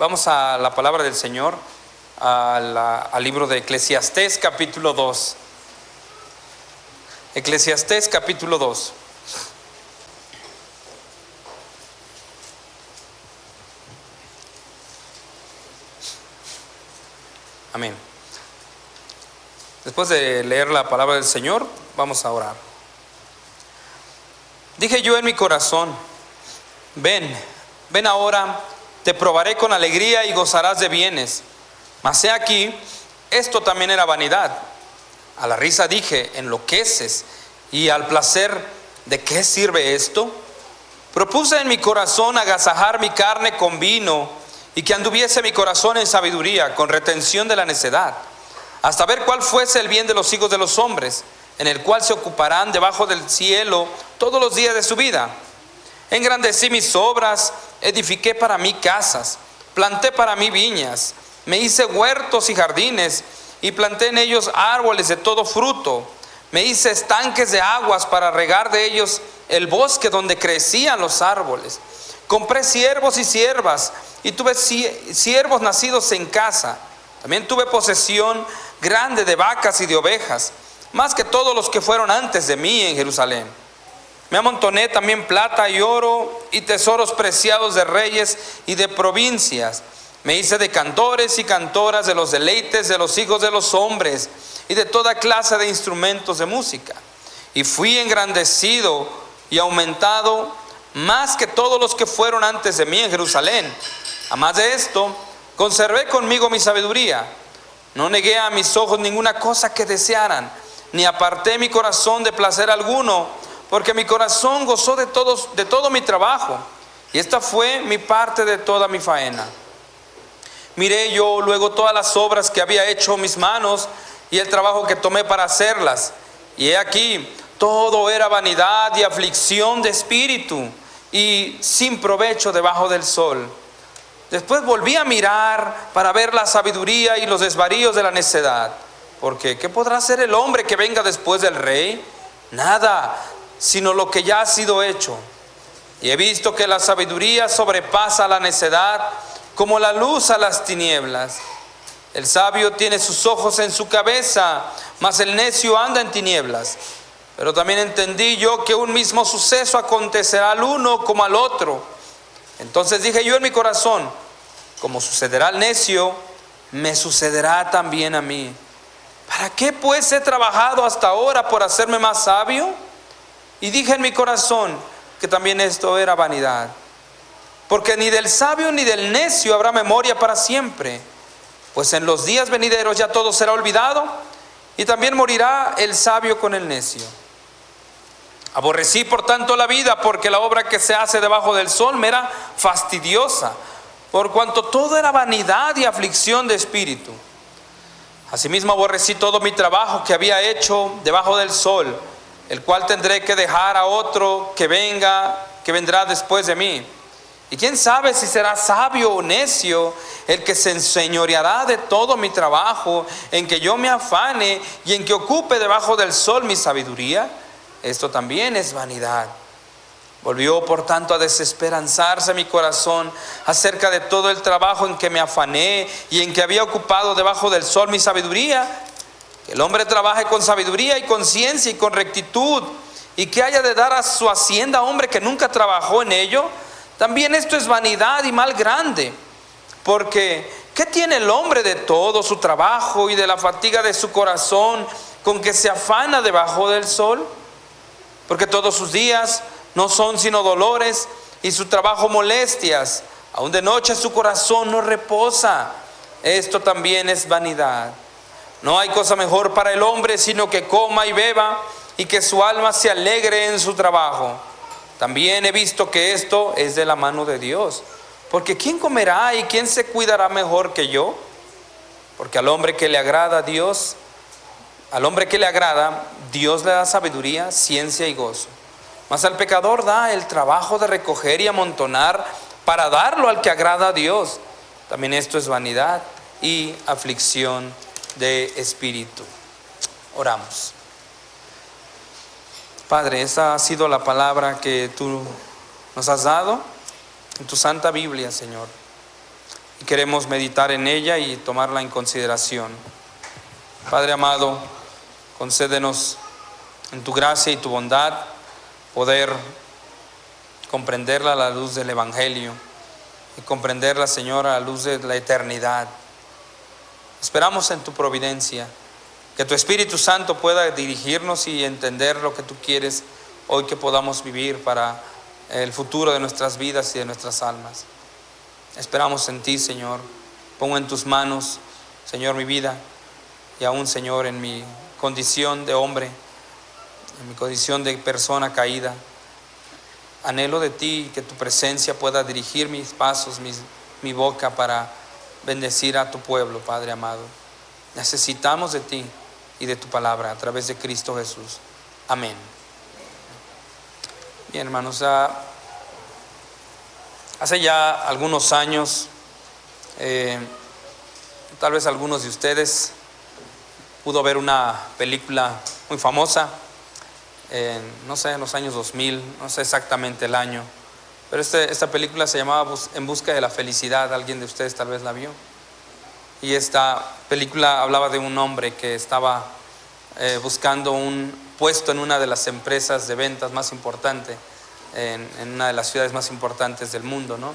Vamos a la palabra del Señor, al libro de Eclesiastés capítulo 2. Eclesiastés capítulo 2. Amén. Después de leer la palabra del Señor, vamos a orar. Dije yo en mi corazón: ven ahora, te probaré con alegría y gozarás de bienes. Mas he aquí, esto también era vanidad. A la risa dije: enloqueces. Y al placer, ¿de qué sirve esto? Propuse en mi corazón agasajar mi carne con vino, y que anduviese mi corazón en sabiduría, con retención de la necedad, hasta ver cuál fuese el bien de los hijos de los hombres, en el cual se ocuparán debajo del cielo todos los días de su vida. Engrandecí mis obras, edifiqué para mí casas, planté para mí viñas, me hice huertos y jardines, y planté en ellos árboles de todo fruto. Me hice estanques de aguas para regar de ellos el bosque donde crecían los árboles. Compré siervos y siervas, y tuve siervos nacidos en casa. También tuve posesión grande de vacas y de ovejas, más que todos los que fueron antes de mí en Jerusalén. Me amontoné también plata y oro y tesoros preciados de reyes y de provincias. Me hice de cantores y cantoras de los deleites de los hijos de los hombres y de toda clase de instrumentos de música. Y fui engrandecido y aumentado más que todos los que fueron antes de mí en Jerusalén. Además de esto, conservé conmigo mi sabiduría. No negué a mis ojos ninguna cosa que desearan, ni aparté mi corazón de placer alguno, porque mi corazón gozó de todo mi trabajo, y esta fue mi parte de toda mi faena. Miré yo luego todas las obras que había hecho mis manos, y el trabajo que tomé para hacerlas, y he aquí, todo era vanidad y aflicción de espíritu, y sin provecho debajo del sol. Después volví a mirar para ver la sabiduría y los desvaríos de la necedad, porque ¿qué podrá hacer el hombre que venga después del rey? Nada, sino lo que ya ha sido hecho. Y he visto que la sabiduría sobrepasa a la necedad, como la luz a las tinieblas. El sabio tiene sus ojos en su cabeza, mas el necio anda en tinieblas. Pero también entendí yo que un mismo suceso acontecerá al uno como al otro. Entonces dije yo en mi corazón: como sucederá al necio, me sucederá también a mí. ¿Para qué pues he trabajado hasta ahora por hacerme más sabio? Y dije en mi corazón que también esto era vanidad. Porque ni del sabio ni del necio habrá memoria para siempre. Pues en los días venideros ya todo será olvidado, y también morirá el sabio con el necio. Aborrecí por tanto la vida, porque la obra que se hace debajo del sol me era fastidiosa, por cuanto todo era vanidad y aflicción de espíritu. Asimismo aborrecí todo mi trabajo que había hecho debajo del sol, el cual tendré que dejar a otro que vendrá después de mí. Y quién sabe si será sabio o necio el que se enseñoreará de todo mi trabajo, en que yo me afane y en que ocupe debajo del sol mi sabiduría. Esto también es vanidad. Volvió por tanto a desesperanzarse mi corazón acerca de todo el trabajo en que me afané y en que había ocupado debajo del sol mi sabiduría. Que el hombre trabaje con sabiduría y con ciencia y con rectitud, y que haya de dar a su hacienda a hombre que nunca trabajó en ello. También esto es vanidad y mal grande. Porque ¿qué tiene el hombre de todo su trabajo y de la fatiga de su corazón con que se afana debajo del sol? Porque todos sus días no son sino dolores, y su trabajo molestias. Aun de noche su corazón no reposa. Esto también es vanidad. No hay cosa mejor para el hombre sino que coma y beba, y que su alma se alegre en su trabajo. También he visto que esto es de la mano de Dios. Porque ¿quién comerá y quién se cuidará mejor que yo? Porque al hombre que le agrada a Dios, Dios le da sabiduría, ciencia y gozo. Mas al pecador da el trabajo de recoger y amontonar para darlo al que agrada a Dios. También esto es vanidad y aflicción de espíritu. Oramos. Padre, esta ha sido la palabra que tú nos has dado en tu santa Biblia, Señor. y queremos meditar en ella y tomarla en consideración. Padre amado, concédenos en tu gracia y tu bondad poder comprenderla a la luz del Evangelio y comprenderla, Señor, a la luz de la eternidad. Esperamos en tu providencia, que tu Espíritu Santo pueda dirigirnos y entender lo que tú quieres hoy que podamos vivir para el futuro de nuestras vidas y de nuestras almas. Esperamos en ti, Señor. Pongo en tus manos, Señor, mi vida y aún, Señor, en mi condición de hombre, en mi condición de persona caída. Anhelo de ti que tu presencia pueda dirigir mis pasos, mi boca para bendecir a tu pueblo, Padre amado. Necesitamos de ti y de tu palabra a través de Cristo Jesús. Amén. Bien, hermanos, hace ya algunos años, tal vez algunos de ustedes pudo ver una película muy famosa, no sé, en los años 2000, no sé exactamente el año, pero esta película se llamaba En busca de la felicidad. Alguien de ustedes tal vez la vio. Y esta película hablaba de un hombre que estaba buscando un puesto en una de las empresas de ventas más importantes, en una de las ciudades más importantes del mundo, ¿no?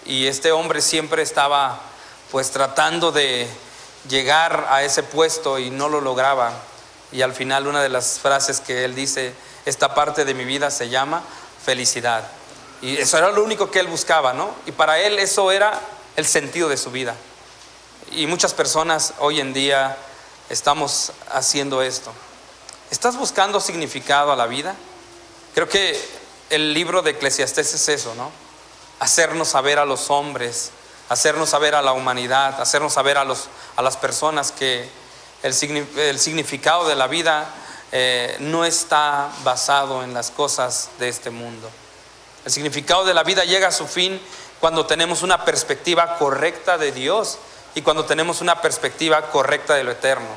Y este hombre siempre estaba pues tratando de llegar a ese puesto y no lo lograba. Y al final una de las frases que él dice: esta parte de mi vida se llama felicidad. Y eso era lo único que él buscaba, ¿no? Y para él eso era el sentido de su vida. Y muchas personas hoy en día estamos haciendo esto. ¿Estás buscando significado a la vida? Creo que el libro de Eclesiastés es eso, ¿no? Hacernos saber a los hombres, hacernos saber a la humanidad, hacernos saber a las personas que el significado de la vida no está basado en las cosas de este mundo. El significado de la vida llega a su fin cuando tenemos una perspectiva correcta de Dios y cuando tenemos una perspectiva correcta de lo eterno.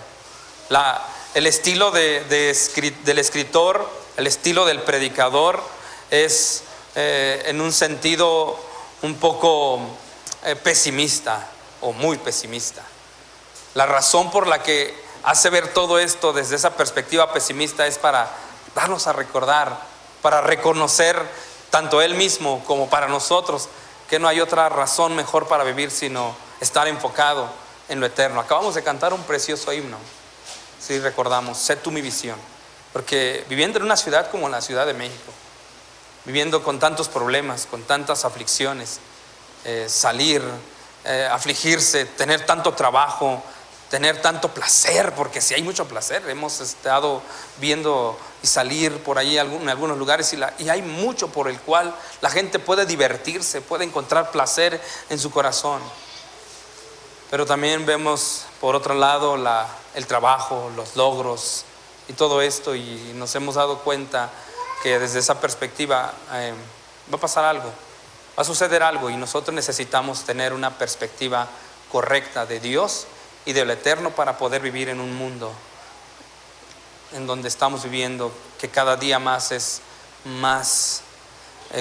El estilo del escritor, el estilo del predicador es en un sentido un poco pesimista o muy pesimista. La razón por la que hace ver todo esto desde esa perspectiva pesimista es para darnos a recordar, para reconocer tanto él mismo como para nosotros que no hay otra razón mejor para vivir sino estar enfocado en lo eterno. Acabamos de cantar un precioso himno, si recordamos, sé tú mi visión, porque viviendo en una ciudad como la Ciudad de México, viviendo con tantos problemas, con tantas aflicciones, salir, afligirse, tener tanto trabajo, tener tanto placer, porque si hay mucho placer, hemos estado viendo y salir por ahí en algunos lugares y hay mucho por el cual la gente puede divertirse, puede encontrar placer en su corazón. Pero también vemos por otro lado el trabajo, los logros y todo esto, y nos hemos dado cuenta que desde esa perspectiva va a pasar algo, va a suceder algo, y nosotros necesitamos tener una perspectiva correcta de Dios y de lo eterno para poder vivir en un mundo en donde estamos viviendo, que cada día más es más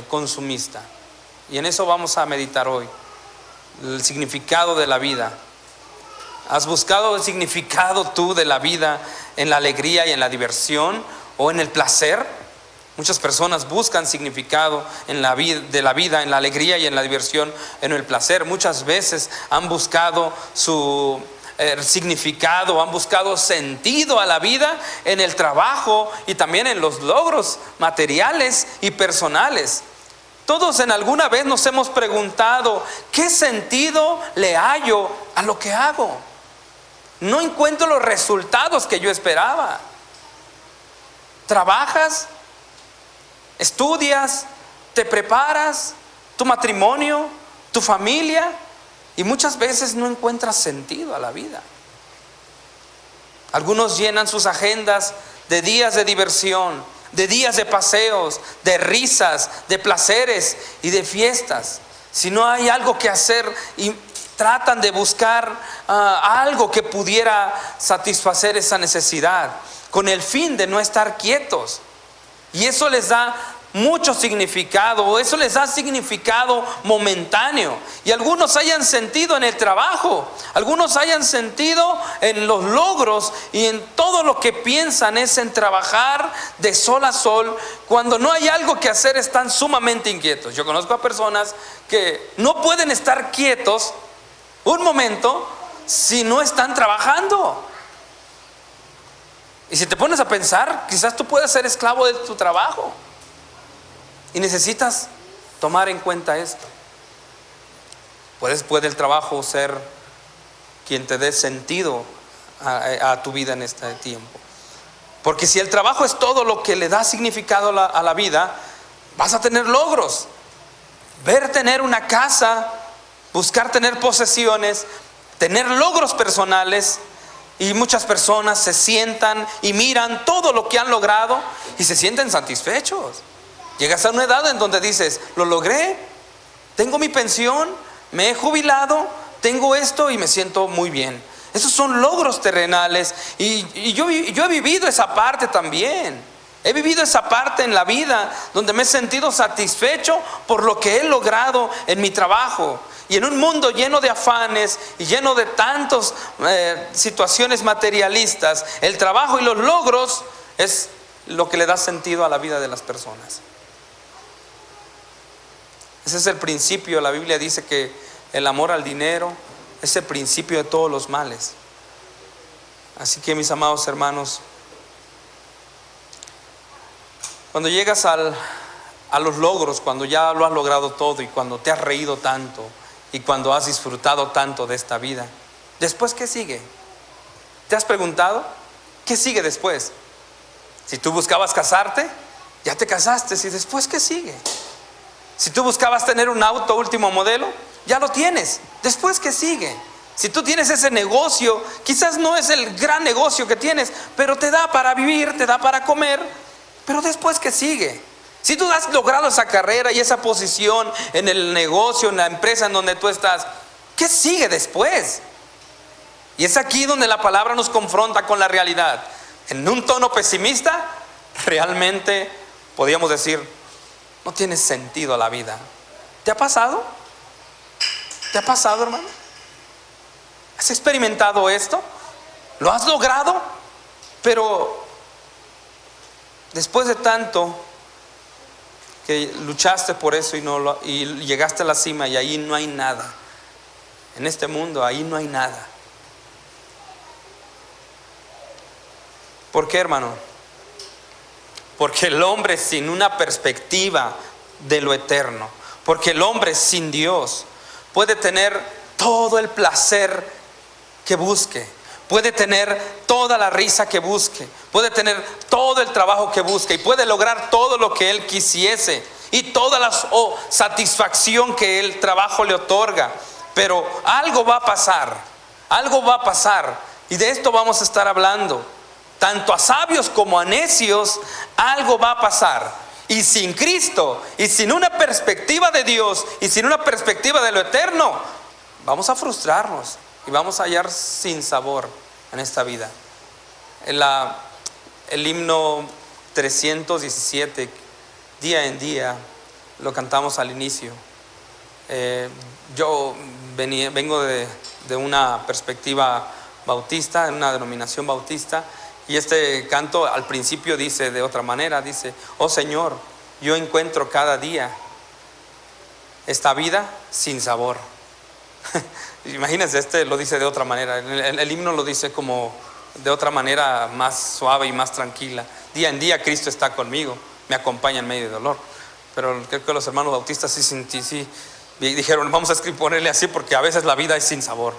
consumista. Y en eso vamos a meditar hoy, el significado de la vida. ¿Has buscado el significado tú de la vida en la alegría y en la diversión o en el placer? Muchas personas buscan significado de la vida, en la alegría y en la diversión, en el placer. Muchas veces han buscado su significado, han buscado sentido a la vida en el trabajo y también en los logros materiales y personales. Todos en alguna vez nos hemos preguntado: ¿qué sentido le hallo a lo que hago? No encuentro los resultados que yo esperaba. Trabajas, estudias, te preparas, tu matrimonio, tu familia, y muchas veces no encuentras sentido a la vida. Algunos llenan sus agendas de días de diversión, de días de paseos, de risas, de placeres y de fiestas. Si no hay algo que hacer, y tratan de buscar algo que pudiera satisfacer esa necesidad, con el fin de no estar quietos. Y eso les da mucho significado, o eso les da significado momentáneo. Y algunos hayan sentido en el trabajo, algunos hayan sentido en los logros y en todo lo que piensan es en trabajar de sol a sol. Cuando no hay algo que hacer están sumamente inquietos. Yo conozco a personas que no pueden estar quietos un momento si no están trabajando. Y si te pones a pensar, quizás tú puedes ser esclavo de tu trabajo. Y necesitas tomar en cuenta esto. Puede el trabajo ser quien te dé sentido a tu vida en este tiempo. Porque si el trabajo es todo lo que le da significado a la vida, vas a tener logros. Ver tener una casa, buscar tener posesiones, tener logros personales. Y muchas personas se sientan y miran todo lo que han logrado y se sienten satisfechos. Llegas a una edad en donde dices, lo logré, tengo mi pensión, me he jubilado, tengo esto y me siento muy bien. Esos son logros terrenales y yo he vivido esa parte también. He vivido esa parte en la vida donde me he sentido satisfecho por lo que he logrado en mi trabajo. Y en un mundo lleno de afanes y lleno de tantas situaciones materialistas, el trabajo y los logros es lo que le da sentido a la vida de las personas. Ese es el principio. La Biblia dice que el amor al dinero es el principio de todos los males. Así que, mis amados hermanos, cuando llegas a los logros, cuando ya lo has logrado todo y cuando te has reído tanto y cuando has disfrutado tanto de esta vida, ¿después qué sigue? ¿Te has preguntado qué sigue después? Si tú buscabas casarte, ya te casaste. ¿Y después qué sigue? Si tú buscabas tener un auto último modelo, ya lo tienes. ¿Después qué sigue? Si tú tienes ese negocio, quizás no es el gran negocio que tienes, pero te da para vivir, te da para comer. Pero después qué sigue? Si tú has logrado esa carrera y esa posición en el negocio, en la empresa en donde tú estás, ¿qué sigue después? Y es aquí donde la palabra nos confronta con la realidad. En un tono pesimista, realmente podríamos decir, no tiene sentido la vida. ¿Te ha pasado? ¿Te ha pasado, hermano? ¿Has experimentado esto? ¿Lo has logrado? Pero después de tanto que luchaste por eso y llegaste a la cima y ahí no hay nada. En este mundo ahí no hay nada. ¿Por qué, hermano? Porque el hombre sin una perspectiva de lo eterno, porque el hombre sin Dios puede tener todo el placer que busque, puede tener toda la risa que busque, puede tener todo el trabajo que busque y puede lograr todo lo que él quisiese y toda la satisfacción que el trabajo le otorga. Pero algo va a pasar y de esto vamos a estar hablando. Tanto a sabios como a necios, algo va a pasar. Y sin Cristo, y sin una perspectiva de Dios, y sin una perspectiva de lo eterno, vamos a frustrarnos y vamos a hallar sin sabor en esta vida. El himno 317, día en día, lo cantamos al inicio. Yo vengo de una perspectiva bautista, en una denominación bautista. Y este canto al principio dice de otra manera, dice, oh Señor, yo encuentro cada día esta vida sin sabor. Imagínense, lo dice de otra manera, el himno lo dice como de otra manera más suave y más tranquila. Día en día Cristo está conmigo, me acompaña en medio de dolor. Pero creo que los hermanos bautistas sí dijeron, vamos a ponerle así porque a veces la vida es sin sabor.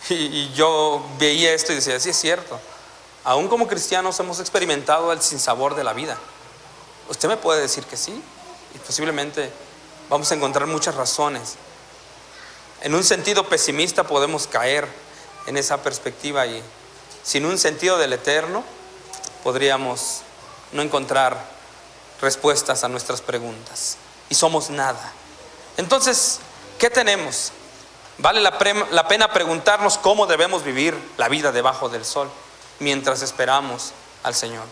Y yo veía esto y decía, sí es cierto. Aún como cristianos hemos experimentado el sinsabor de la vida. Usted me puede decir que sí, y posiblemente vamos a encontrar muchas razones. En un sentido pesimista podemos caer en esa perspectiva y sin un sentido del eterno podríamos no encontrar respuestas a nuestras preguntas y somos nada. Entonces, ¿qué tenemos? Vale la pena preguntarnos cómo debemos vivir la vida debajo del sol mientras esperamos al Señor.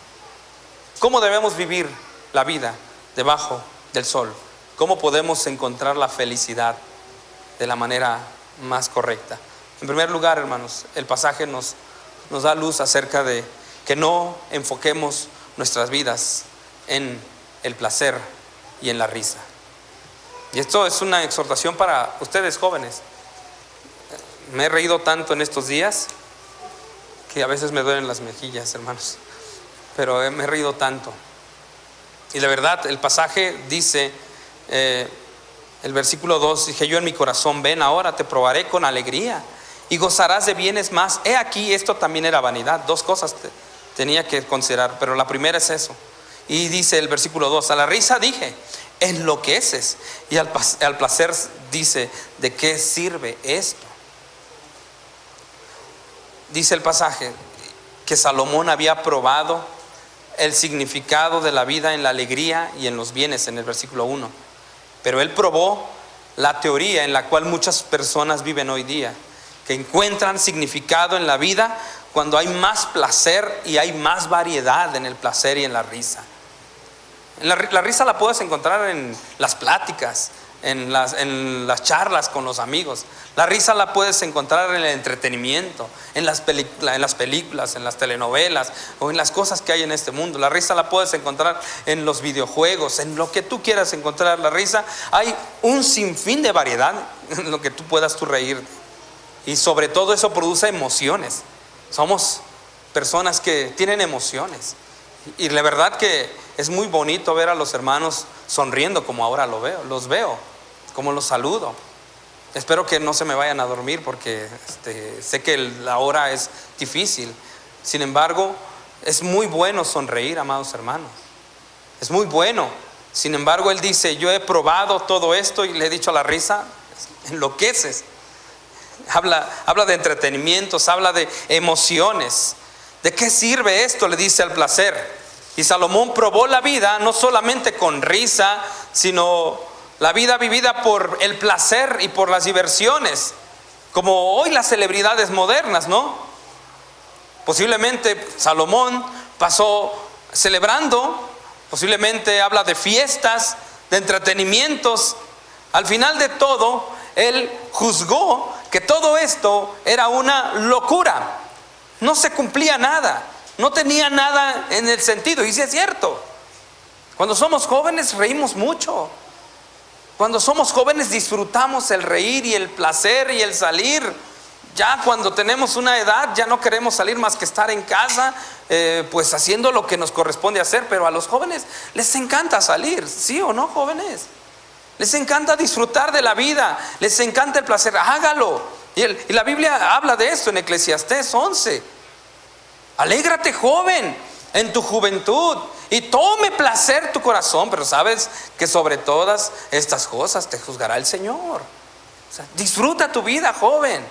¿Cómo debemos vivir la vida debajo del sol. ¿Cómo podemos encontrar la felicidad de la manera más correcta? En primer lugar, hermanos, el pasaje nos da luz acerca de que no enfoquemos nuestras vidas en el placer y en la risa. Y esto es una exhortación para ustedes jóvenes. Me he reído tanto en estos días que a veces me duelen las mejillas, hermanos, pero me he reído tanto. Y la verdad, el pasaje dice, el versículo 2, dije yo en mi corazón, ven ahora te probaré con alegría y gozarás de bienes más. He aquí, esto también era vanidad. Dos cosas tenía que considerar, pero la primera es eso. Y dice el versículo 2, a la risa dije, enloqueces. Y al placer dice, ¿de qué sirve esto? Dice el pasaje que Salomón había probado el significado de la vida en la alegría y en los bienes en el versículo 1. Pero él probó la teoría en la cual muchas personas viven hoy día, que encuentran significado en la vida cuando hay más placer y hay más variedad en el placer y en la risa. La risa la puedes encontrar en las pláticas, en las charlas con los amigos. La risa la puedes encontrar en el entretenimiento, en las películas, en las telenovelas o en las cosas que hay en este mundo. La risa la puedes encontrar en los videojuegos, en lo que tú quieras encontrar la risa. Hay un sinfín de variedad en lo que tú puedas tú reír. Y sobre todo eso produce emociones. Somos personas que tienen emociones. Y la verdad que es muy bonito ver a los hermanos sonriendo como ahora los veo, como los saludo. Espero que no se me vayan a dormir porque sé que la hora es difícil. Sin embargo, es muy bueno sonreír, amados hermanos. Es muy bueno. Sin embargo, él dice, yo he probado todo esto y le he dicho a la risa, enloqueces. Habla de entretenimientos, habla de emociones. ¿De qué sirve esto? Le dice al placer. Y Salomón probó la vida no solamente con risa, sino la vida vivida por el placer y por las diversiones, como hoy las celebridades modernas, ¿no? Posiblemente Salomón pasó celebrando, posiblemente habla de fiestas, de entretenimientos. Al final de todo, él juzgó que todo esto era una locura. No se cumplía nada, no tenía nada en el sentido. Y sí es cierto, cuando somos jóvenes reímos mucho. Cuando somos jóvenes disfrutamos el reír y el placer y el salir. Ya cuando tenemos una edad ya no queremos salir más que estar en casa, pues haciendo lo que nos corresponde hacer. Pero a los jóvenes les encanta salir, ¿sí o no, jóvenes? Les encanta disfrutar de la vida, les encanta el placer, hágalo. Y la Biblia habla de esto en Eclesiastés 11. Alégrate, joven, en tu juventud, y tome placer tu corazón, pero sabes que sobre todas estas cosas te juzgará el Señor. O sea, disfruta tu vida, joven.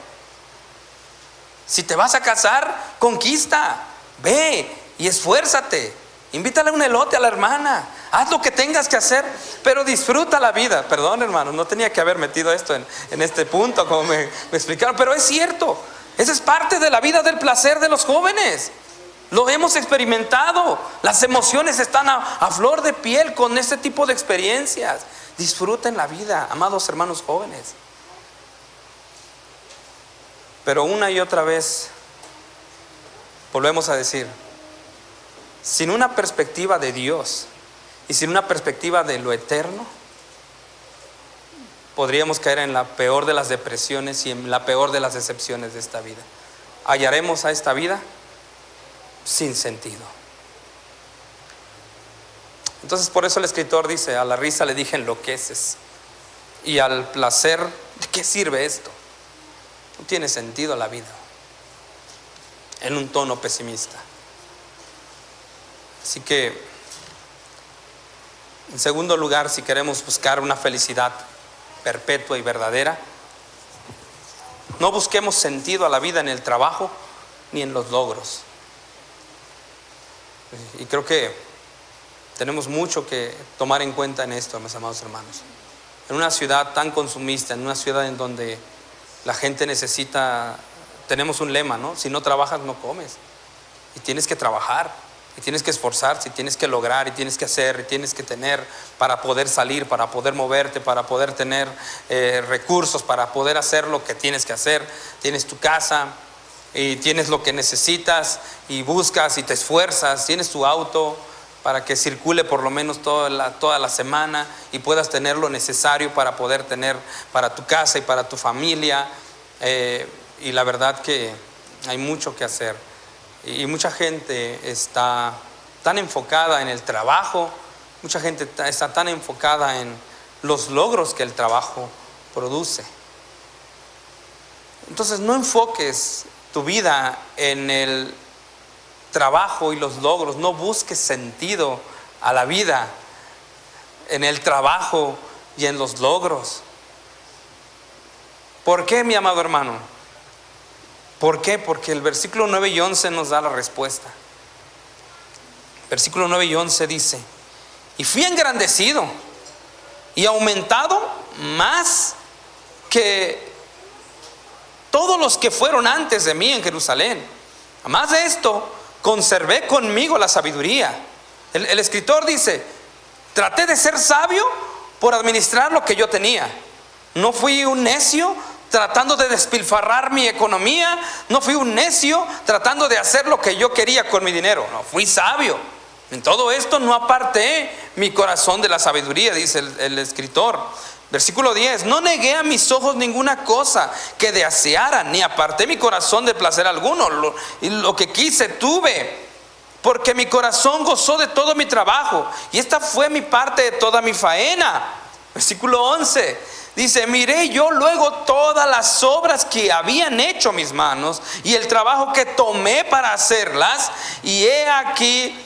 Si te vas a casar, conquista, ve y esfuérzate. Invítale un elote a la hermana, haz lo que tengas que hacer, pero disfruta la vida. Perdón, hermano, no tenía que haber metido esto en este punto como me explicaron, pero es cierto. Esa es parte de la vida del placer de los jóvenes. Lo hemos experimentado. Las emociones están a flor de piel con este tipo de experiencias. Disfruten la vida, amados hermanos jóvenes. Pero una y otra vez volvemos a decir, sin una perspectiva de Dios y sin una perspectiva de lo eterno, podríamos caer en la peor de las depresiones y en la peor de las decepciones de esta vida. Hallaremos a esta vida sin sentido. Entonces por eso el escritor dice, a la risa le dije enloqueces, y al placer, ¿de qué sirve esto? No tiene sentido la vida. En un tono pesimista. Así que, en segundo lugar, si queremos buscar una felicidad perpetua y verdadera, no busquemos sentido a la vida en el trabajo ni en los logros. Y creo que tenemos mucho que tomar en cuenta en esto, mis amados hermanos. En una ciudad tan consumista, en una ciudad en donde la gente necesita, tenemos un lema, ¿no? Si no trabajas, no comes. Y tienes que trabajar. Y tienes que esforzarse, y tienes que lograr, y tienes que hacer, y tienes que tener para poder salir, para poder moverte, para poder tener recursos, para poder hacer lo que tienes que hacer. Tienes tu casa y tienes lo que necesitas y buscas y te esfuerzas. Tienes tu auto para que circule por lo menos toda la semana y puedas tener lo necesario para poder tener para tu casa y para tu familia. Y la verdad que hay mucho que hacer. Y mucha gente está tan enfocada en el trabajo, mucha gente está tan enfocada en los logros que el trabajo produce. Entonces no enfoques tu vida en el trabajo y los logros, no busques sentido a la vida en el trabajo y en los logros. ¿Por qué, mi amado hermano? ¿Por qué? Porque el versículo 9 y 11 nos da la respuesta. Versículo 9 y 11 dice: y fui engrandecido y aumentado más que todos los que fueron antes de mí en Jerusalén. Además de esto, conservé conmigo la sabiduría. El escritor dice: traté de ser sabio por administrar lo que yo tenía. No fui un necio tratando de despilfarrar mi economía. No fui un necio tratando de hacer lo que yo quería con mi dinero. No, fui sabio. En todo esto no aparté mi corazón de la sabiduría, dice el escritor. Versículo 10: no negué a mis ojos ninguna cosa que deseara, ni aparté mi corazón de placer alguno. Lo que quise tuve, porque mi corazón gozó de todo mi trabajo, y esta fue mi parte de toda mi faena. Versículo 11 dice: miré yo luego todas las obras que habían hecho mis manos, y el trabajo que tomé para hacerlas, y he aquí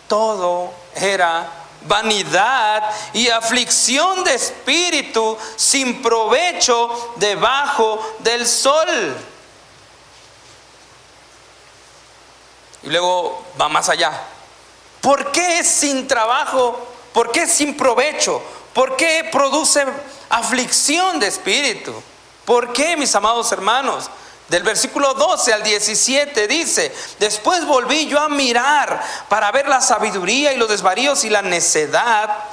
todo era vanidad y aflicción de espíritu, sin provecho debajo del sol. Y luego va más allá. ¿Por qué es sin trabajo? ¿Por qué es sin provecho? ¿Por qué produce aflicción de espíritu? ¿Por qué, mis amados hermanos? Del versículo 12 al 17 dice: después volví yo a mirar para ver la sabiduría y los desvaríos y la necedad,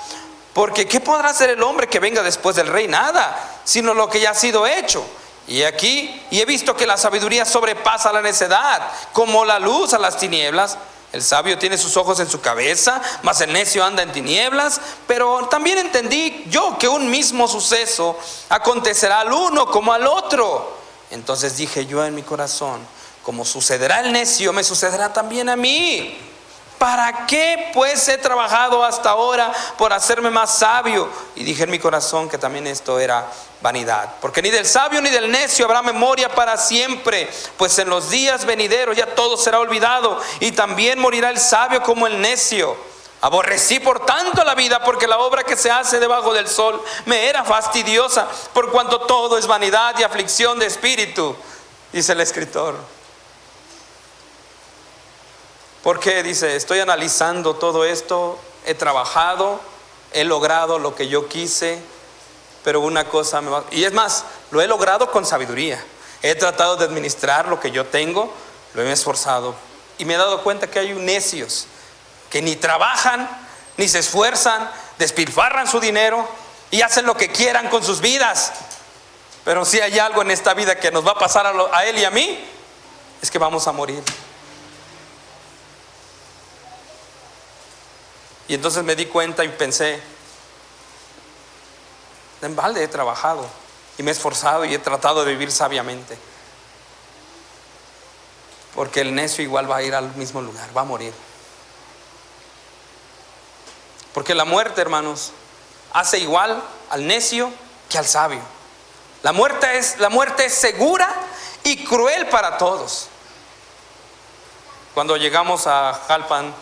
porque ¿qué podrá hacer el hombre que venga después del rey? Nada, sino lo que ya ha sido hecho. Y aquí, y he visto que la sabiduría sobrepasa la necedad, como la luz a las tinieblas. El sabio tiene sus ojos en su cabeza, mas el necio anda en tinieblas. Pero también entendí yo que un mismo suceso acontecerá al uno como al otro. Entonces dije yo en mi corazón: como sucederá al necio, me sucederá también a mí. ¿Para qué pues he trabajado hasta ahora por hacerme más sabio? Y dije en mi corazón que también esto era vanidad, porque ni del sabio ni del necio habrá memoria para siempre, pues en los días venideros ya todo será olvidado, y también morirá el sabio como el necio. Aborrecí por tanto la vida, porque la obra que se hace debajo del sol me era fastidiosa, por cuanto todo es vanidad y aflicción de espíritu, dice el escritor. Porque dice: estoy analizando todo esto, he trabajado, he logrado lo que yo quise, pero una cosa me va... Y es más, lo he logrado con sabiduría. He tratado de administrar lo que yo tengo, lo he esforzado, y me he dado cuenta que hay necios que ni trabajan, ni se esfuerzan, despilfarran su dinero y hacen lo que quieran con sus vidas. Pero si hay algo en esta vida que nos va a pasar a él y a mí, es que vamos a morir. Y entonces me di cuenta y pensé: en balde he trabajado y me he esforzado y he tratado de vivir sabiamente, porque el necio igual va a ir al mismo lugar, va a morir. Porque la muerte, hermanos, hace igual al necio que al sabio. La muerte es segura y cruel para todos. Cuando llegamos a Jalpan,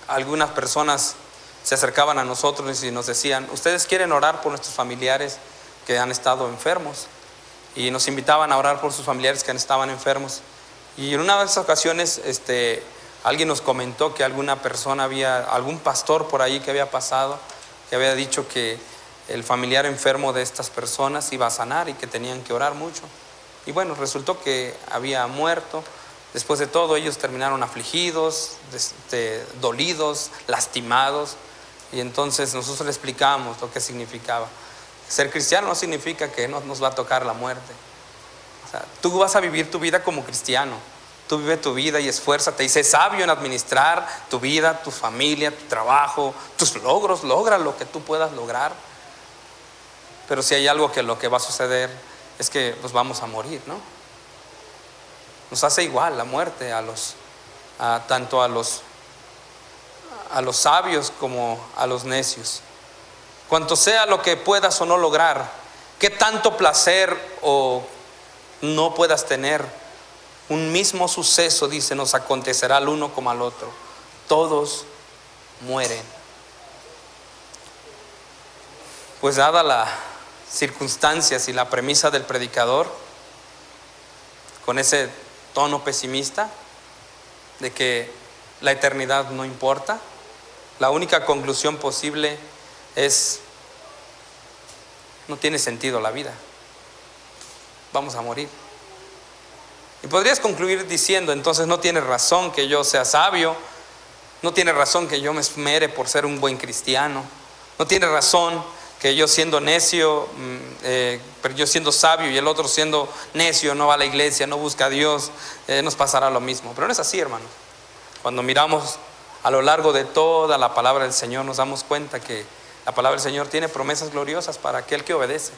algunas personas se acercaban a nosotros y nos decían: ¿ustedes quieren orar por nuestros familiares que han estado enfermos? Y nos invitaban a orar por sus familiares que estaban enfermos. Y en una de esas ocasiones alguien nos comentó que alguna persona algún pastor por ahí que había pasado, que había dicho que el familiar enfermo de estas personas iba a sanar y que tenían que orar mucho. Y bueno, resultó que había muerto Después de todo, ellos terminaron afligidos, dolidos, lastimados. Y entonces nosotros le explicamos lo que significaba. Ser cristiano no significa que no nos va a tocar la muerte. O sea, tú vas a vivir tu vida como cristiano. Tú vive tu vida y esfuérzate y sé sabio en administrar tu vida, tu familia, tu trabajo, tus logros. Logra lo que tú puedas lograr. Pero si hay algo que lo que va a suceder es que pues vamos a morir, ¿no? Nos hace igual la muerte tanto a los sabios como a los necios. Cuanto sea lo que puedas o no lograr, qué tanto placer o no puedas tener, un mismo suceso, dice, nos acontecerá al uno como al otro. Todos mueren. Pues dada las circunstancias y la premisa del predicador, con ese tono pesimista de que la eternidad no importa, la única conclusión posible es: no tiene sentido la vida, vamos a morir. Y podrías concluir diciendo: entonces no tiene razón que yo sea sabio, no tiene razón que yo me esmere por ser un buen cristiano, no tiene razón que yo siendo necio, pero yo siendo sabio y el otro siendo necio, no va a la iglesia, no busca a Dios, nos pasará lo mismo. Pero no es así, hermanos. Cuando miramos a lo largo de toda la palabra del Señor, nos damos cuenta que la palabra del Señor tiene promesas gloriosas para aquel que obedece,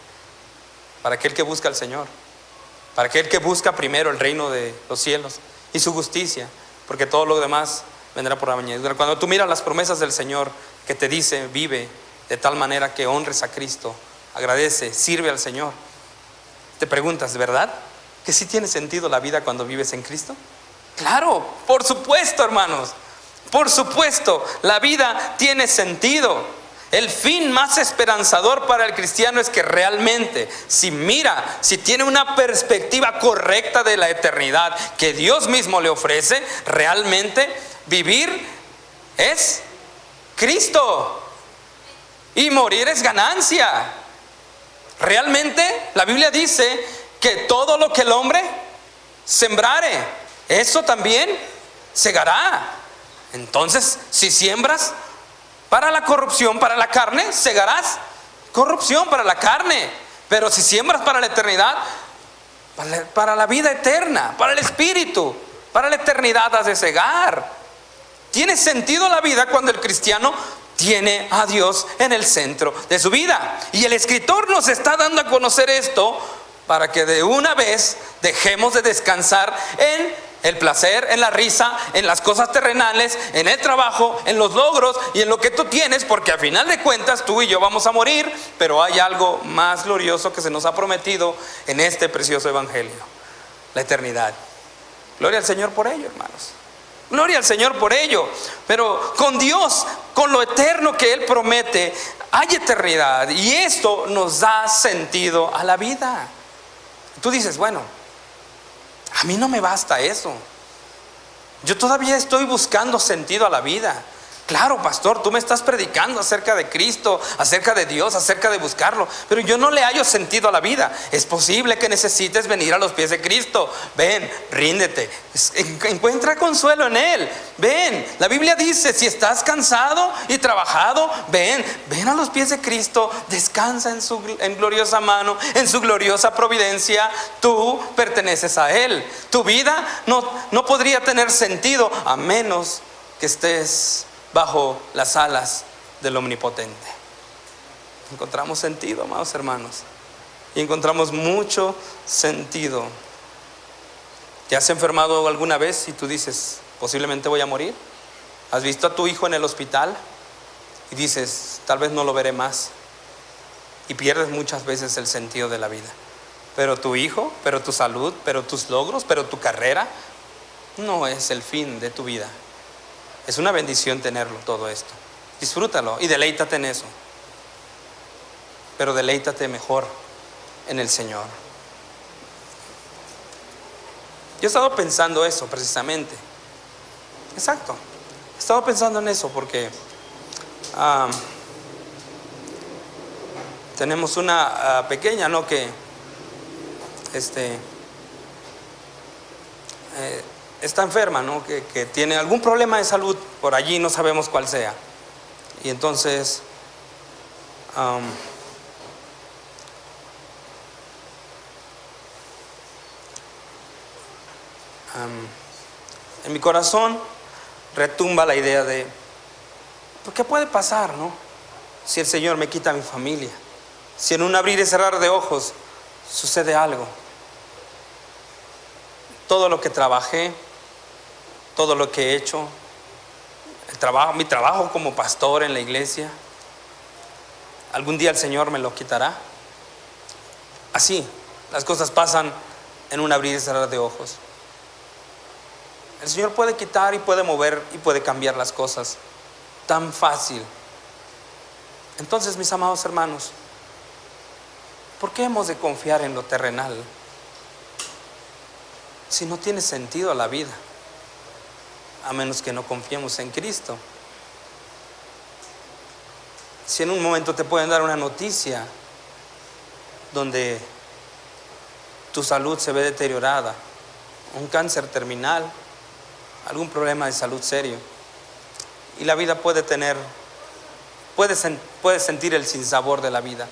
para aquel que busca al Señor, para aquel que busca primero el reino de los cielos y su justicia, porque todo lo demás vendrá por añadidura. Cuando tú miras las promesas del Señor que te dice: vive de tal manera que honres a Cristo, agradece, sirve al Señor, te preguntas: ¿de verdad que sí tiene sentido la vida cuando vives en Cristo? Claro, por supuesto, hermanos, por supuesto, la vida tiene sentido. El fin más esperanzador para el cristiano es que realmente, si tiene una perspectiva correcta de la eternidad que Dios mismo le ofrece, realmente vivir es Cristo y morir es ganancia. Realmente la Biblia dice que todo lo que el hombre sembrare, eso también segará. Entonces, si siembras para la corrupción, para la carne, segarás corrupción para la carne. Pero si siembras para la eternidad, para la vida eterna, para el espíritu, para la eternidad has de segar. Tiene sentido la vida cuando el cristiano tiene a Dios en el centro de su vida. Y el escritor nos está dando a conocer esto para que de una vez dejemos de descansar en el placer, en la risa, en las cosas terrenales, en el trabajo, en los logros y en lo que tú tienes, porque al final de cuentas tú y yo vamos a morir. Pero hay algo más glorioso que se nos ha prometido en este precioso evangelio: la eternidad. Gloria al Señor por ello, hermanos. Gloria al Señor por ello. Pero con Dios, con lo eterno que Él promete, hay eternidad, y esto nos da sentido a la vida. Tú dices: bueno, a mí no me basta eso, yo todavía estoy buscando sentido a la vida. Claro, pastor, tú me estás predicando acerca de Cristo, acerca de Dios, acerca de buscarlo, pero yo no le hallo sentido a la vida. Es posible que necesites venir a los pies de Cristo. Ven, ríndete, encuentra consuelo en Él. Ven, la Biblia dice: si estás cansado y trabajado, ven a los pies de Cristo, descansa en gloriosa mano, en su gloriosa providencia. Tú perteneces a Él. Tu vida no podría tener sentido a menos que estés bajo las alas del Omnipotente. Encontramos sentido, amados hermanos, y encontramos mucho sentido. ¿Te has enfermado alguna vez y tú dices: posiblemente voy a morir? ¿Has visto a tu hijo en el hospital y dices: tal vez no lo veré más? Y pierdes muchas veces el sentido de la vida. Pero tu hijo, pero tu salud, pero tus logros, pero tu carrera no es el fin de tu vida. Es una bendición tenerlo todo esto. Disfrútalo y deleítate en eso. Pero deleítate mejor en el Señor. Yo he estado pensando eso precisamente. Exacto. He estado pensando en eso porque tenemos una pequeña, ¿no? Que está enferma, ¿no? Que tiene algún problema de salud por allí, no sabemos cuál sea. Y entonces en mi corazón retumba la idea de, ¿por qué puede pasar, no? Si el Señor me quita a mi familia, si en un abrir y cerrar de ojos sucede algo. Todo lo que trabajé, todo lo que he hecho, mi trabajo como pastor en la iglesia, algún día el Señor me lo quitará. Así, las cosas pasan en un abrir y cerrar de ojos. El Señor puede quitar y puede mover y puede cambiar las cosas tan fácil. Entonces, mis amados hermanos, ¿por qué hemos de confiar en lo terrenal si no tiene sentido la vida? A menos que no confiemos en Cristo. Si en un momento te pueden dar una noticia donde tu salud se ve deteriorada, un cáncer terminal, algún problema de salud serio, y la vida puede sentir el sinsabor de la vida.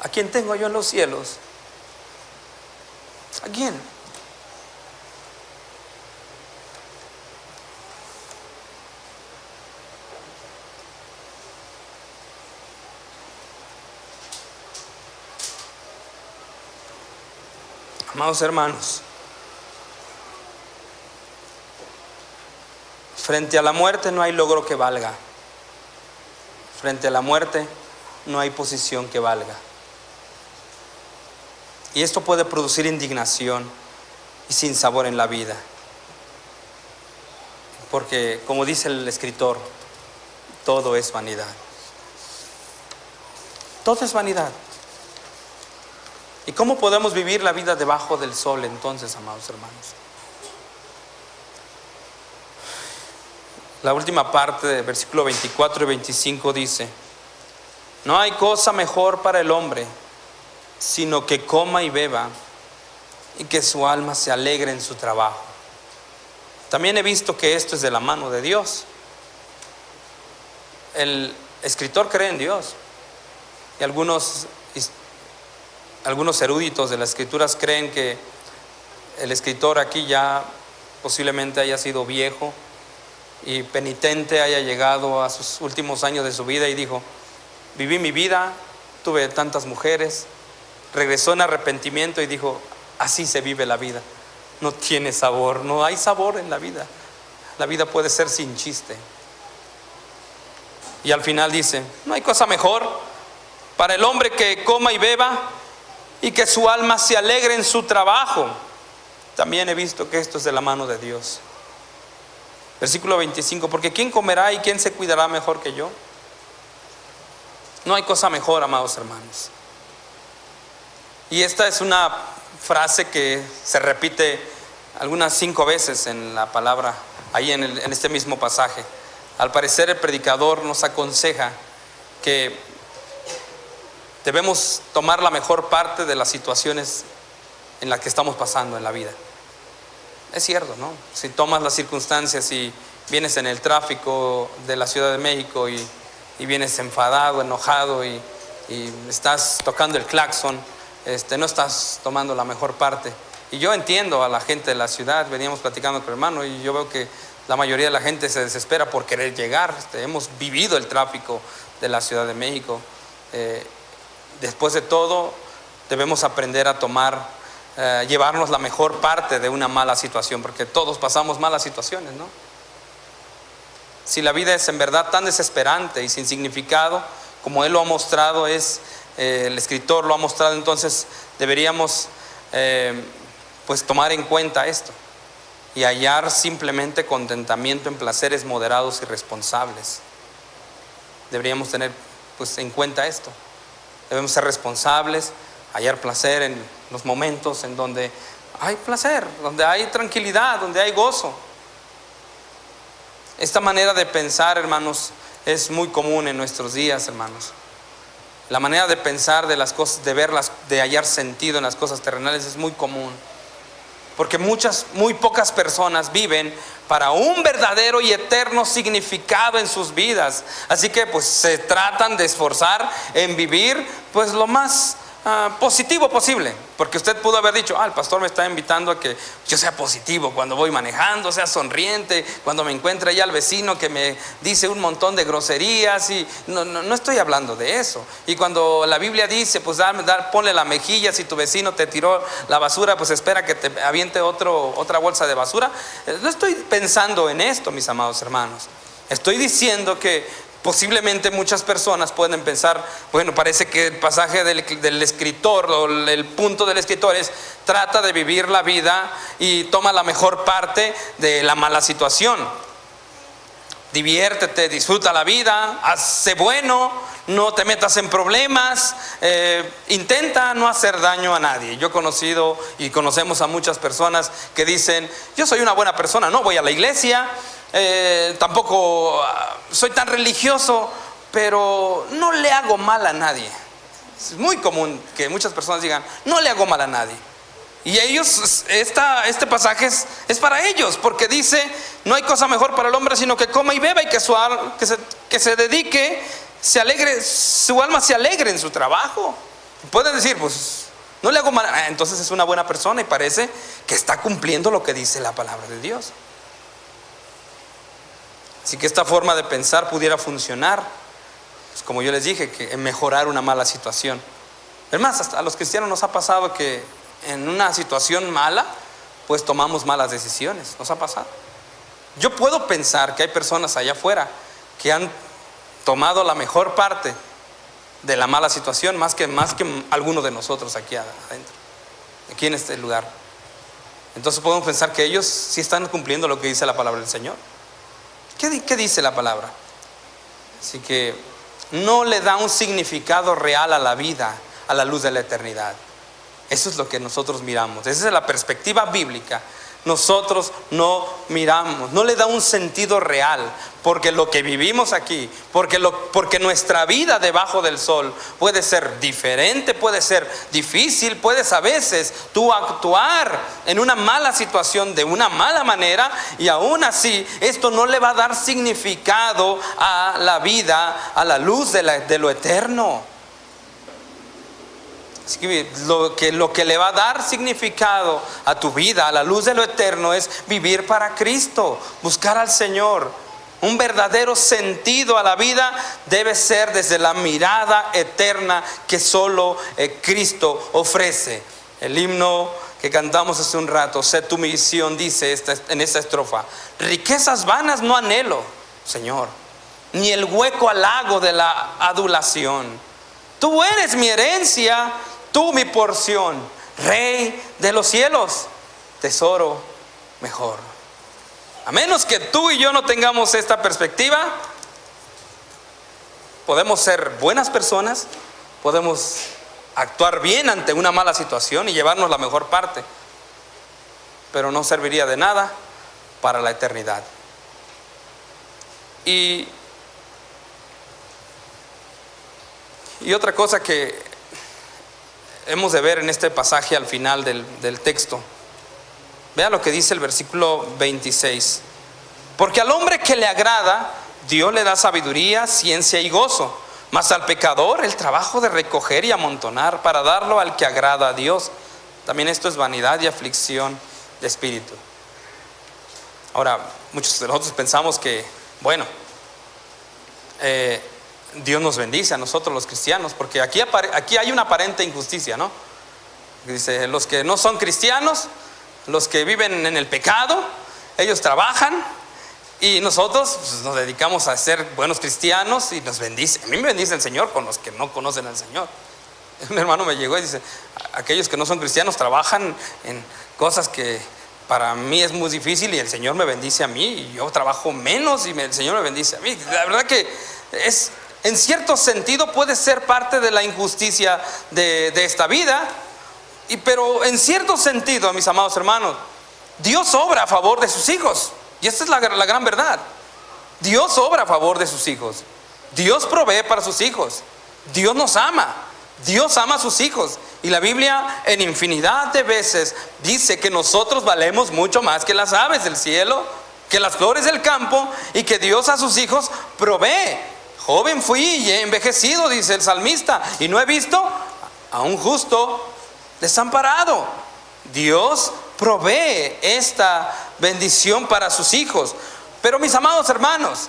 ¿A quién tengo yo en los cielos? ¿A quién? Amados hermanos, frente a la muerte no hay logro que valga. Frente a la muerte no hay posición que valga. Y esto puede producir indignación y sinsabor en la vida. Porque, como dice el escritor, todo es vanidad. Todo es vanidad. ¿Y cómo podemos vivir la vida debajo del sol entonces, amados hermanos? La última parte del versículo 24 y 25 dice: no hay cosa mejor para el hombre, sino que coma y beba, y que su alma se alegre en su trabajo. También he visto que esto es de la mano de Dios. El escritor cree en Dios, y algunos eruditos de las escrituras creen que el escritor aquí ya posiblemente haya sido viejo y penitente, haya llegado a sus últimos años de su vida y dijo: viví mi vida, tuve tantas mujeres, regresó en arrepentimiento y dijo: así se vive la vida, no tiene sabor, no hay sabor en la vida puede ser sin chiste. Y al final dice: no hay cosa mejor para el hombre que coma y beba, y que su alma se alegre en su trabajo. También he visto que esto es de la mano de Dios. Versículo 25: porque ¿quién comerá y quién se cuidará mejor que yo? No hay cosa mejor, amados hermanos. Y esta es una frase que se repite algunas 5 veces en la palabra, ahí en este mismo pasaje. Al parecer el predicador nos aconseja que debemos tomar la mejor parte de las situaciones en las que estamos pasando en la vida. Es cierto, ¿no? Si tomas las circunstancias y vienes en el tráfico de la Ciudad de México y vienes enfadado, enojado y estás tocando el claxon, no estás tomando la mejor parte. Y yo entiendo a la gente de la ciudad, veníamos platicando con el hermano y yo veo que la mayoría de la gente se desespera por querer llegar. Hemos vivido el tráfico de la Ciudad de México. Después de todo, debemos aprender a llevarnos la mejor parte de una mala situación, porque todos pasamos malas situaciones, ¿no? Si la vida es en verdad tan desesperante y sin significado, como él lo ha mostrado, el escritor lo ha mostrado, entonces deberíamos pues tomar en cuenta esto y hallar simplemente contentamiento en placeres moderados y responsables. Deberíamos tener pues en cuenta esto. Debemos ser responsables, hallar placer en los momentos en donde hay placer, donde hay tranquilidad, donde hay gozo. Esta manera de pensar, hermanos, es muy común en nuestros días, hermanos. La manera de pensar de las cosas, de verlas, de hallar sentido en las cosas terrenales es muy común. porque muy pocas personas viven para un verdadero y eterno significado en sus vidas. Así que pues se tratan de esforzar en vivir pues lo más positivo posible, porque usted pudo haber dicho: el pastor me está invitando a que yo sea positivo cuando voy manejando, sea sonriente cuando me encuentre allá al vecino que me dice un montón de groserías. Y no estoy hablando de eso. Y cuando la Biblia dice pues ponle la mejilla, si tu vecino te tiró la basura, pues espera que te aviente otra bolsa de basura. No estoy pensando en esto, mis amados hermanos. Estoy diciendo que posiblemente muchas personas pueden pensar: bueno, parece que el pasaje del escritor, o el punto del escritor es: trata de vivir la vida y toma la mejor parte de la mala situación. Diviértete, disfruta la vida, hazte bueno, no te metas en problemas, intenta no hacer daño a nadie. Yo he conocido y conocemos a muchas personas que dicen: yo soy una buena persona, no voy a la iglesia, tampoco soy tan religioso, pero no le hago mal a nadie. Es muy común que muchas personas digan: no le hago mal a nadie. Y ellos, este pasaje es para ellos, porque dice: no hay cosa mejor para el hombre sino que coma y beba, y que se dedique, se alegre, su alma se alegre en su trabajo. Pueden decir: pues no le hago mal, entonces es una buena persona, y parece que está cumpliendo lo que dice la palabra de Dios. Así que esta forma de pensar pudiera funcionar, pues como yo les dije, que en mejorar una mala situación. Es más, hasta a los cristianos nos ha pasado que en una situación mala, pues tomamos malas decisiones. Nos ha pasado. Yo puedo pensar que hay personas allá afuera que han tomado la mejor parte de la mala situación, más que alguno de nosotros aquí adentro, aquí en este lugar. Entonces podemos pensar que ellos sí están cumpliendo lo que dice la palabra del Señor. ¿Qué dice la palabra? Así que no le da un significado real a la vida a la luz de la eternidad. Eso es lo que nosotros miramos. Esa es la perspectiva bíblica. Nosotros no miramos, no le da un sentido real, porque lo que vivimos aquí, porque nuestra vida debajo del sol puede ser diferente, puede ser difícil, puedes a veces tú actuar en una mala situación de una mala manera, y aún así esto no le va a dar significado a la vida a la luz de lo eterno. Así que lo que le va a dar significado a tu vida a la luz de lo eterno es vivir para Cristo, buscar al Señor. Un verdadero sentido a la vida debe ser desde la mirada eterna que solo Cristo ofrece. El himno que cantamos hace un rato, sé tu misión, dice en esta estrofa: riquezas vanas no anhelo, Señor, ni el hueco halago de la adulación. Tú eres mi herencia, tú mi porción, Rey de los cielos, tesoro mejor. A menos que tú y yo no tengamos esta perspectiva, podemos ser buenas personas, podemos actuar bien ante una mala situación y llevarnos la mejor parte, pero no serviría de nada para la eternidad. Y otra cosa que hemos de ver en este pasaje al final del texto, vea lo que dice el versículo 26: porque al hombre que le agrada, Dios le da sabiduría, ciencia y gozo, mas al pecador el trabajo de recoger y amontonar para darlo al que agrada a Dios. También esto es vanidad y aflicción de espíritu. Ahora, muchos de nosotros pensamos que, bueno, Dios nos bendice a nosotros los cristianos, porque aquí hay una aparente injusticia, ¿no? Dice: los que no son cristianos, los que viven en el pecado, ellos trabajan, y nosotros pues, nos dedicamos a ser buenos cristianos y nos bendice. A mí me bendice el Señor con los que no conocen al Señor. Un hermano me llegó y dice: aquellos que no son cristianos trabajan en cosas que para mí es muy difícil, y el Señor me bendice a mí, y yo trabajo menos y el Señor me bendice a mí. La verdad que en cierto sentido puede ser parte de la injusticia de esta vida, pero en cierto sentido, mis amados hermanos, Dios obra a favor de sus hijos. Y esta es la gran verdad. Dios obra a favor de sus hijos. Dios provee para sus hijos. Dios nos ama. Dios ama a sus hijos. Y la Biblia en infinidad de veces dice que nosotros valemos mucho más que las aves del cielo, que las flores del campo, y que Dios a sus hijos provee. Joven fui y he envejecido, dice el salmista, y no he visto a un justo desamparado. Dios provee esta bendición para sus hijos. Pero mis amados hermanos,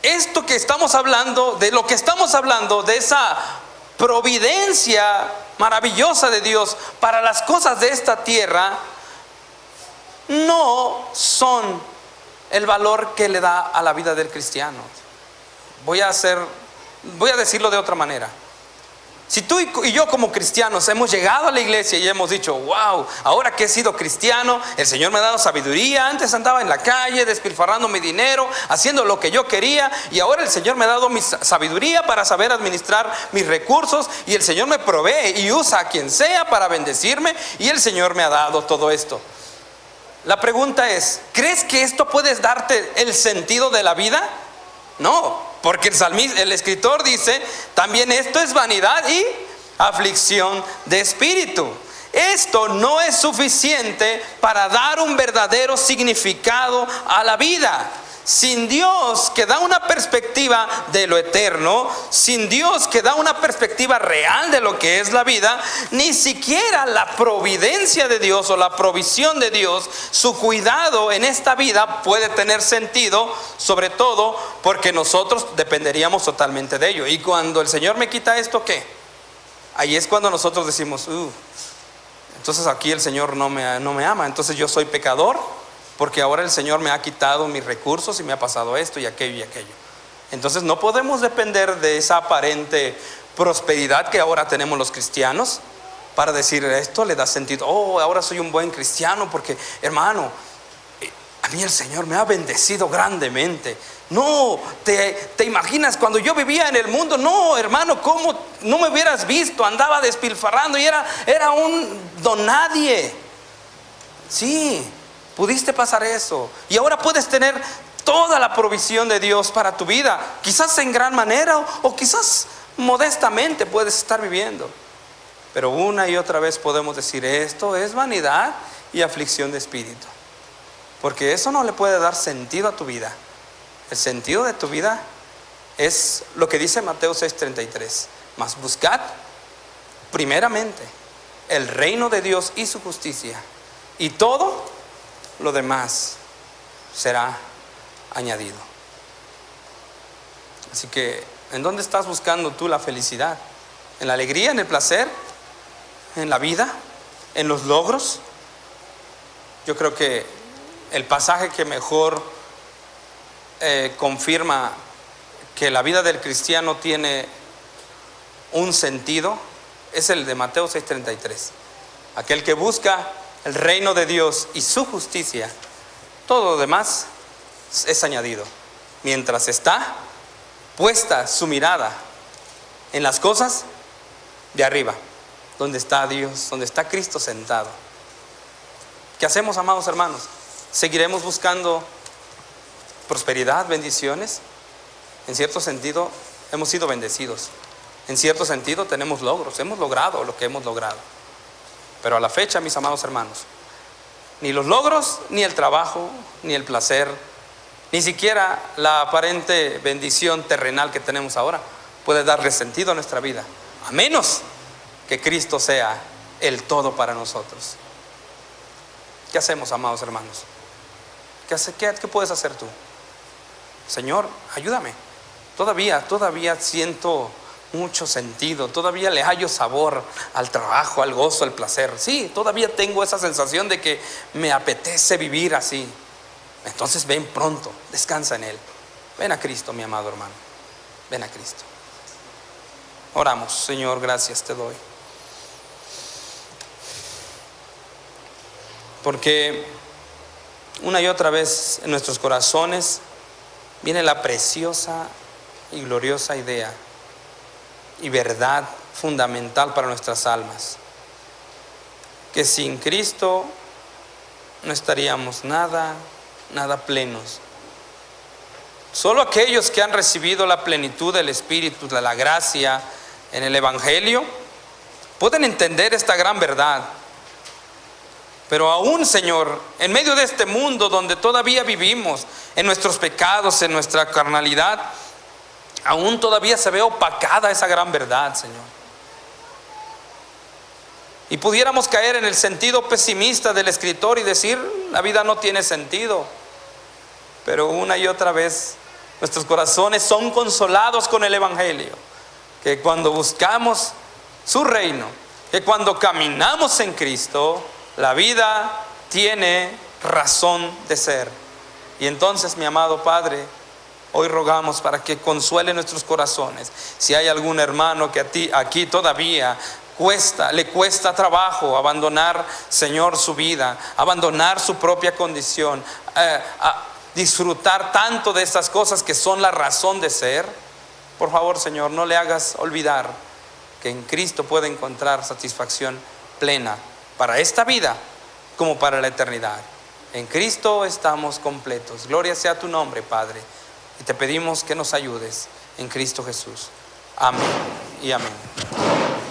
esto que estamos hablando, de lo que estamos hablando, de esa providencia maravillosa de Dios para las cosas de esta tierra, no son el valor que le da a la vida del cristiano. Voy a decirlo de otra manera. Si tú y yo como cristianos hemos llegado a la iglesia y hemos dicho, wow, ahora que he sido cristiano, el Señor me ha dado sabiduría. Antes andaba en la calle despilfarrando mi dinero, haciendo lo que yo quería, y ahora el Señor me ha dado mi sabiduría para saber administrar mis recursos, y el Señor me provee y usa a quien sea para bendecirme, y el Señor me ha dado todo esto. La pregunta es, ¿crees que esto puede darte el sentido de la vida? No, porque el escritor dice, también esto es vanidad y aflicción de espíritu. Esto no es suficiente para dar un verdadero significado a la vida. Sin Dios que da una perspectiva de lo eterno, sin Dios que da una perspectiva real de lo que es la vida, ni siquiera la providencia de Dios o la provisión de Dios, su cuidado en esta vida puede tener sentido, sobre todo porque nosotros dependeríamos totalmente de ello. Y cuando el Señor me quita esto, ¿qué? Ahí es cuando nosotros decimos, entonces aquí el Señor no me ama, entonces yo soy pecador, porque ahora el Señor me ha quitado mis recursos y me ha pasado esto y aquello y aquello. Entonces no podemos depender de esa aparente prosperidad que ahora tenemos los cristianos para decir, esto le da sentido. Oh, ahora soy un buen cristiano porque, hermano, a mí el Señor me ha bendecido grandemente. No, te imaginas cuando yo vivía en el mundo, no, hermano, ¿cómo no me hubieras visto? Andaba despilfarrando y era un don nadie. Sí, pudiste pasar eso, y ahora puedes tener toda la provisión de Dios para tu vida, quizás en gran manera o quizás modestamente puedes estar viviendo, pero una y otra vez podemos decir, esto es vanidad y aflicción de espíritu, porque eso no le puede dar sentido a tu vida. El sentido de tu vida es lo que dice Mateo 6:33, mas buscad primeramente el reino de Dios y su justicia, y todo lo demás será añadido. Así que, ¿en dónde estás buscando tú la felicidad? ¿En la alegría, en el placer, en la vida, en los logros? Yo creo que el pasaje que mejor confirma que la vida del cristiano tiene un sentido es el de Mateo 6:33. Aquel que busca el reino de Dios y su justicia, todo lo demás es añadido. Mientras está puesta su mirada en las cosas de arriba, donde está Dios, donde está Cristo sentado. ¿Qué hacemos, amados hermanos? ¿Seguiremos buscando prosperidad, bendiciones? En cierto sentido hemos sido bendecidos, en cierto sentido tenemos logros, hemos logrado lo que hemos logrado. Pero a la fecha, mis amados hermanos, ni los logros, ni el trabajo, ni el placer, ni siquiera la aparente bendición terrenal que tenemos ahora puede darle sentido a nuestra vida, a menos que Cristo sea el todo para nosotros. ¿Qué hacemos, amados hermanos? ¿Qué puedes hacer tú? Señor, ayúdame. Todavía siento mucho sentido, todavía le hallo sabor al trabajo, al gozo, al placer. Sí, todavía tengo esa sensación de que me apetece vivir así. Entonces ven pronto, descansa en Él. Ven a Cristo, mi amado hermano. Ven a Cristo. Oramos. Señor, gracias te doy, porque una y otra vez en nuestros corazones viene la preciosa y gloriosa idea y verdad fundamental para nuestras almas, que sin Cristo no estaríamos nada plenos. Solo aquellos que han recibido la plenitud del Espíritu, de la gracia en el Evangelio, pueden entender esta gran verdad. Pero aún, Señor, en medio de este mundo donde todavía vivimos, en nuestros pecados, en nuestra carnalidad, aún todavía se ve opacada esa gran verdad, Señor. Y pudiéramos caer en el sentido pesimista del escritor y decir, la vida no tiene sentido. Pero una y otra vez nuestros corazones son consolados con el Evangelio, que cuando buscamos su reino, que cuando caminamos en Cristo, la vida tiene razón de ser. Y entonces, mi amado Padre, hoy rogamos para que consuele nuestros corazones. Si hay algún hermano que aquí todavía le cuesta trabajo abandonar, Señor, su vida, abandonar su propia condición, a disfrutar tanto de estas cosas que son la razón de ser, por favor, Señor, no le hagas olvidar que en Cristo puede encontrar satisfacción plena para esta vida como para la eternidad. En Cristo estamos completos. Gloria sea tu nombre, Padre, y te pedimos que nos ayudes en Cristo Jesús. Amén y amén.